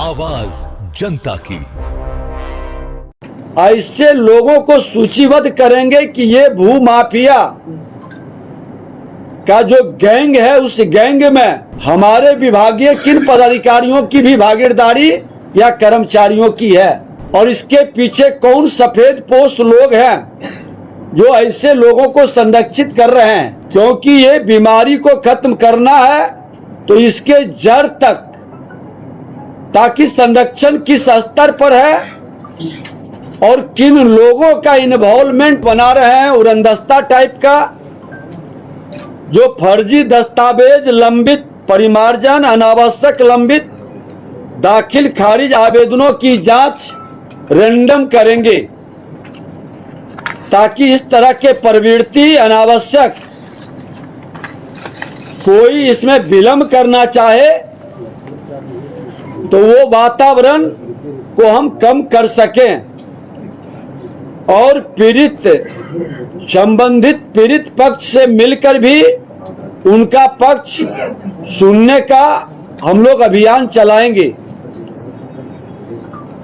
आवाज जनता की। ऐसे लोगों को सूचीबद्ध करेंगे कि ये भू माफिया का जो गैंग है, उस गैंग में हमारे विभागीय किन पदाधिकारियों की भी भागीदारी या कर्मचारियों की है, और इसके पीछे कौन सफेद पोश लोग हैं जो ऐसे लोगों को संरक्षित कर रहे हैं। क्योंकि ये बीमारी को खत्म करना है तो इसके जड़ तक, ताकि संरक्षण किस स्तर पर है और किन लोगों का इन्वॉल्वमेंट बना रहे हैं, उड़नदस्ता टाइप का जो फर्जी दस्तावेज, लंबित परिमार्जन, अनावश्यक लंबित दाखिल खारिज आवेदनों की जांच रैंडम करेंगे, ताकि इस तरह के प्रवृत्ति अनावश्यक कोई इसमें विलंब करना चाहे तो वो वातावरण को हम कम कर सकें और संबंधित पीड़ित पक्ष से मिलकर भी उनका पक्ष सुनने का हम लोग अभियान चलाएंगे।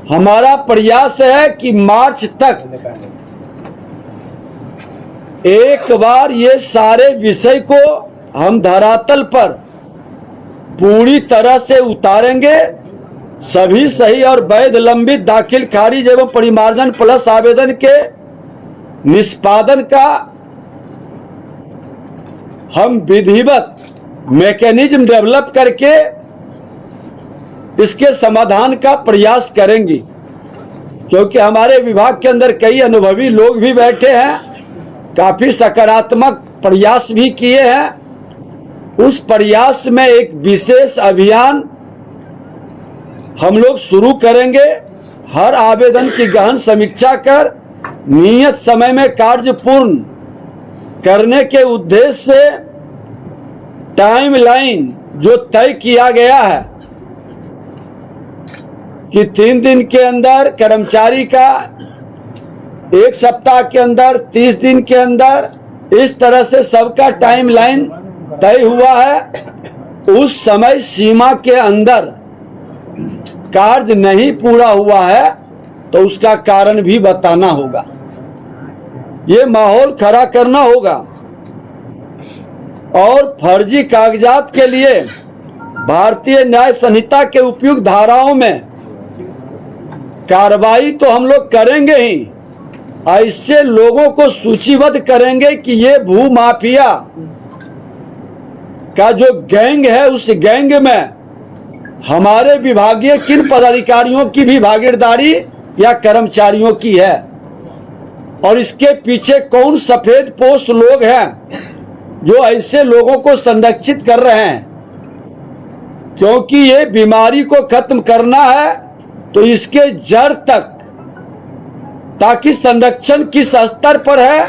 हमारा प्रयास है कि मार्च तक एक बार ये सारे विषय को हम धरातल पर पूरी तरह से उतारेंगे। सभी सही और वैध लंबित दाखिल खारिज एवं परिमार्जन प्लस आवेदन के निष्पादन का हम विधिवत मैकेनिज्म डेवलप करके इसके समाधान का प्रयास करेंगे। क्योंकि हमारे विभाग के अंदर कई अनुभवी लोग भी बैठे हैं, काफी सकारात्मक प्रयास भी किए हैं। उस प्रयास में एक विशेष अभियान हम लोग शुरू करेंगे। हर आवेदन की गहन समीक्षा कर नियत समय में कार्य पूर्ण करने के उद्देश्य से टाइमलाइन जो तय किया गया है कि 3 दिन के अंदर कर्मचारी का, 1 सप्ताह के अंदर, 30 दिन के अंदर, इस तरह से सबका टाइमलाइन तय हुआ है। उस समय सीमा के अंदर कार्य नहीं पूरा हुआ है तो उसका कारण भी बताना होगा। ये माहौल खड़ा करना होगा और फर्जी कागजात के लिए भारतीय न्याय संहिता के उपयुक्त धाराओं में कार्रवाई तो हम लोग करेंगे ही, ऐसे लोगों को सूचीबद्ध करेंगे कि ये भू माफिया का जो गैंग है, उस गैंग में हमारे विभागीय किन पदाधिकारियों की भी भागीदारी या कर्मचारियों की है, और इसके पीछे कौन सफेद पोश लोग हैं जो ऐसे लोगों को संरक्षित कर रहे हैं। क्योंकि ये बीमारी को खत्म करना है तो इसके जड़ तक, ताकि संरक्षण किस स्तर पर है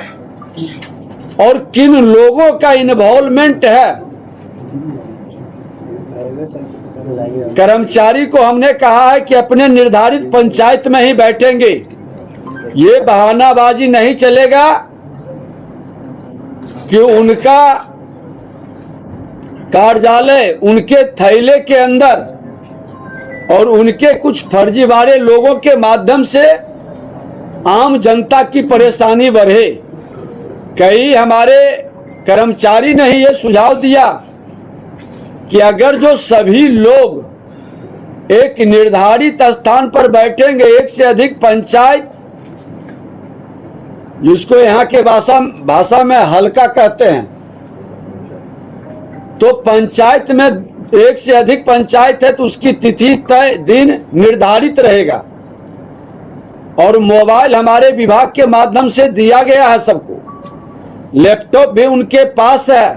और किन लोगों का इन्वॉल्वमेंट है। कर्मचारी को हमने कहा है कि अपने निर्धारित पंचायत में ही बैठेंगे। ये बहानाबाजी नहीं चलेगा कि उनका कार्यालय उनके थैले के अंदर और उनके कुछ फर्जीवाड़े लोगों के माध्यम से आम जनता की परेशानी बढ़े। कई हमारे कर्मचारी ने ये सुझाव दिया कि अगर जो सभी लोग एक निर्धारित स्थान पर बैठेंगे, एक से अधिक पंचायत, जिसको यहाँ के भाषा में हल्का कहते हैं, तो पंचायत में एक से अधिक पंचायत है तो उसकी तिथि तय दिन निर्धारित रहेगा और मोबाइल हमारे विभाग के माध्यम से दिया गया है सबको, लैपटॉप भी उनके पास है।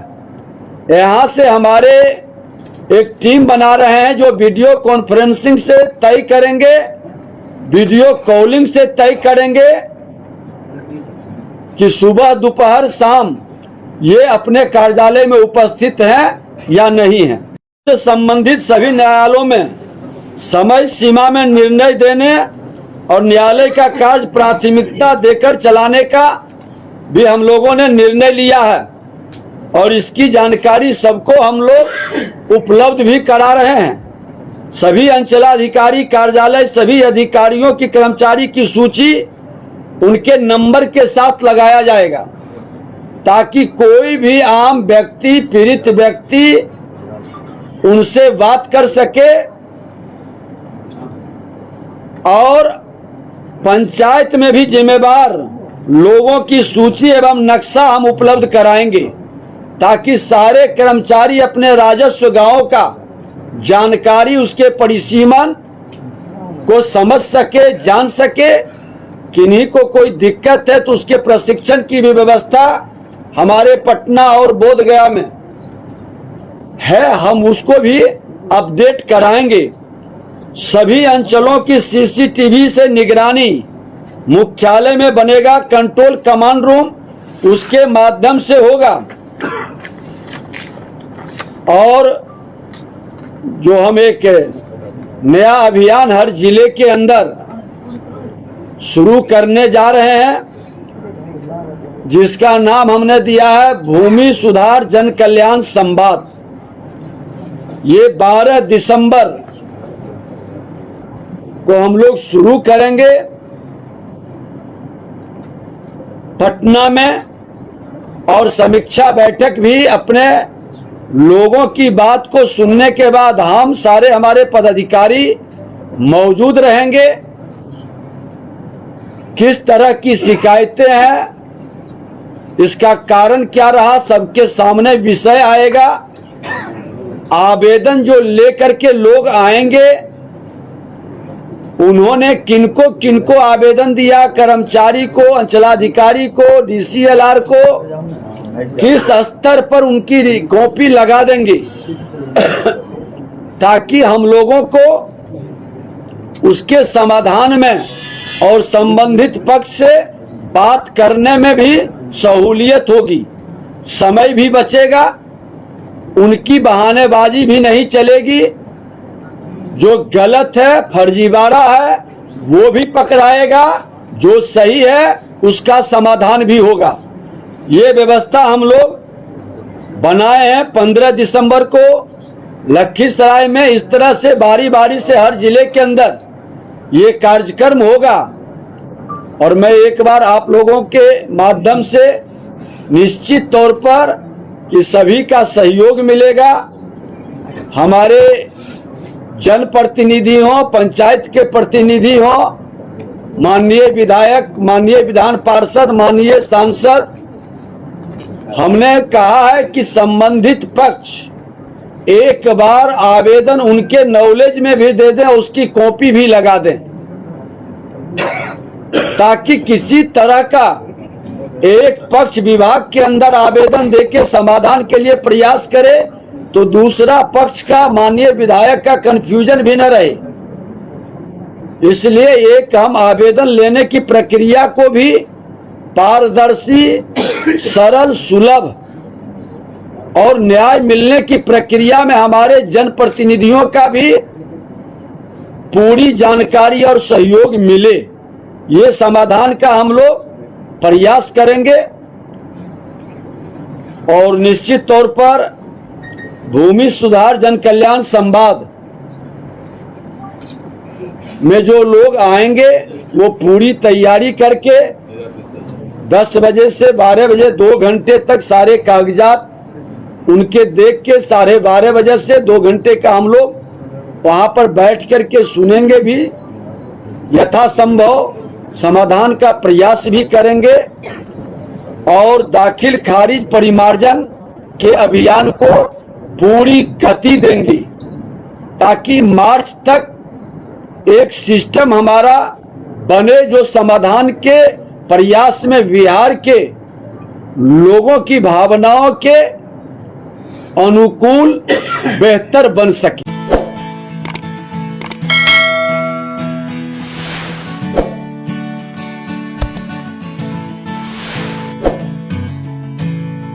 यहाँ से हमारे एक टीम बना रहे हैं जो वीडियो कॉन्फ्रेंसिंग से तय करेंगे, वीडियो कॉलिंग से तय करेंगे कि सुबह, दोपहर, शाम ये अपने कार्यालय में उपस्थित हैं या नहीं हैं। तो संबंधित सभी न्यायालयों में समय सीमा में निर्णय देने और न्यायालय का कार्य प्राथमिकता देकर चलाने का भी हम लोगों ने निर्णय लिया है और इसकी जानकारी सबको हम लोग उपलब्ध भी करा रहे हैं। सभी अंचलाधिकारी कार्यालय, सभी अधिकारियों की, कर्मचारी की सूची उनके नंबर के साथ लगाया जाएगा, ताकि कोई भी आम व्यक्ति, पीड़ित व्यक्ति उनसे बात कर सके। और पंचायत में भी जिम्मेदार लोगों की सूची एवं नक्शा हम उपलब्ध कराएंगे, ताकि सारे कर्मचारी अपने राजस्व गांव का जानकारी, उसके परिसीमन को समझ सके, जान सके। किन्हीं को कोई दिक्कत है तो उसके प्रशिक्षण की भी व्यवस्था हमारे पटना और बोधगया में है, हम उसको भी अपडेट कराएंगे। सभी अंचलों की सीसीटीवी से निगरानी मुख्यालय में बनेगा, कंट्रोल कमांड रूम उसके माध्यम से होगा। और जो हम एक नया अभियान हर जिले के अंदर शुरू करने जा रहे हैं, जिसका नाम हमने दिया है भूमि सुधार जन कल्याण संवाद। ये 12 दिसंबर को हम लोग शुरू करेंगे पटना में, और समीक्षा बैठक भी अपने लोगों की बात को सुनने के बाद हम सारे, हमारे पदाधिकारी मौजूद रहेंगे। किस तरह की शिकायतें हैं, इसका कारण क्या रहा, सबके सामने विषय आएगा। आवेदन जो लेकर के लोग आएंगे, उन्होंने किनको किनको आवेदन दिया, कर्मचारी को, अंचलाधिकारी को, डीसीएलआर को, किस स्तर पर उनकी कॉपी लगा देंगे, ताकि हम लोगों को उसके समाधान में और संबंधित पक्ष से बात करने में भी सहूलियत होगी, समय भी बचेगा, उनकी बहानेबाजी भी नहीं चलेगी। जो गलत है, फर्जीवाड़ा है, वो भी पकड़ाएगा, जो सही है उसका समाधान भी होगा। ये व्यवस्था हम लोग बनाए हैं। 15 दिसंबर को लखीसराय में इस तरह से बारी बारी से हर जिले के अंदर ये कार्यक्रम होगा। और मैं एक बार आप लोगों के माध्यम से निश्चित तौर पर कि सभी का सहयोग मिलेगा। हमारे जनप्रतिनिधि हो, पंचायत के प्रतिनिधि हो, माननीय विधायक, माननीय विधान पार्षद, माननीय सांसद, हमने कहा है कि संबंधित पक्ष एक बार आवेदन उनके नॉलेज में भी दे दें, उसकी कॉपी भी लगा दें, ताकि किसी तरह का एक पक्ष विभाग के अंदर आवेदन देके समाधान के लिए प्रयास करे तो दूसरा पक्ष का, माननीय विधायक का कंफ्यूजन भी न रहे। इसलिए एक हम आवेदन लेने की प्रक्रिया को भी पारदर्शी, सरल, सुलभ और न्याय मिलने की प्रक्रिया में हमारे जनप्रतिनिधियों का भी पूरी जानकारी और सहयोग मिले, ये समाधान का हम लोग प्रयास करेंगे। और निश्चित तौर पर भूमि सुधार जन कल्याण संवाद में जो लोग आएंगे वो पूरी तैयारी करके 10 बजे से 12 बजे 2 घंटे तक सारे कागजात उनके देख के 12:30 बजे से 2 घंटे का हम लोग वहां पर बैठ करके सुनेंगे भी, यथासंभव समाधान का प्रयास भी करेंगे और दाखिल खारिज परिमार्जन के अभियान को पूरी गति देंगे, ताकि मार्च तक एक सिस्टम हमारा बने जो समाधान के प्रयास में बिहार के लोगों की भावनाओं के अनुकूल बेहतर बन सके।